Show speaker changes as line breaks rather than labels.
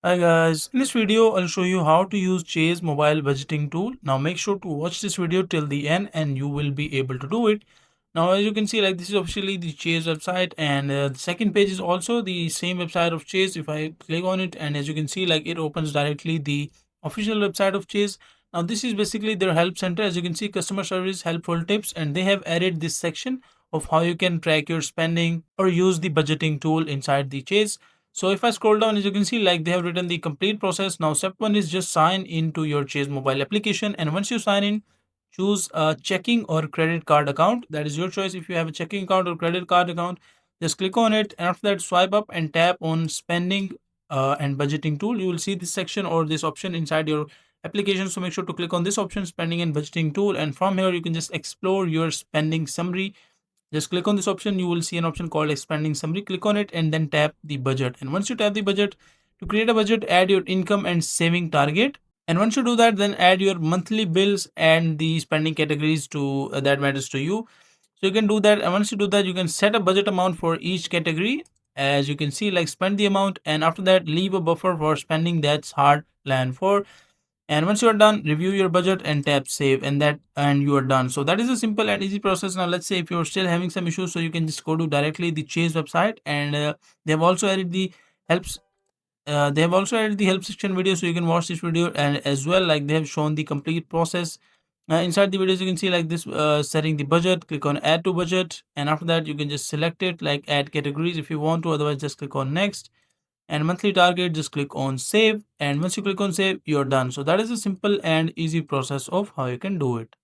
Hi guys, in this video I'll show you how to use Chase mobile budgeting tool. Now make sure to watch this video till the end and you will be able to do it. Now as you can see, like, this is officially the Chase website, and the second page is also the same website of Chase. If I click on it, and as you can see, like, it opens directly the official website of Chase. Now this is basically their help center. As you can see, customer service, helpful tips, and they have added this section of how you can track your spending or use the budgeting tool inside the Chase. So if I scroll down, as you can see, like, they have written the complete process. Now step one is just sign into your Chase mobile application, and once you sign in, choose a checking or credit card account. That is your choice. If you have a checking account or credit card account, just click on it, and after that swipe up and tap on spending and budgeting tool. You will see this section or this option inside your application, so make sure to click on this option, spending and budgeting tool, and from here you can just explore your spending summary. Just click on this option. You will see an option called expanding summary. Click on it and then tap the budget. And once you tap the budget, to create a budget, add your income and saving target. And once you do that, then add your monthly bills and the spending categories to that matters to you. So you can do that. And once you do that, you can set a budget amount for each category. As you can see, like, spend the amount, and after that leave a buffer for spending that's hard planned for. And once you are done, review your budget and tap save, and you are done. So that is a simple and easy process. Now let's say if you're still having some issues, so you can just go to directly the Chase website, and they have also added the helps they have also added the help section video, so you can watch this video, and as well, like, they have shown the complete process. Inside the videos you can see, like, this setting the budget. Click on add to budget, and after that you can just select it, like, add categories if you want to, otherwise just click on next. And monthly target, just click on save, and once you click on save, you're done. So that is a simple and easy process of how you can do it.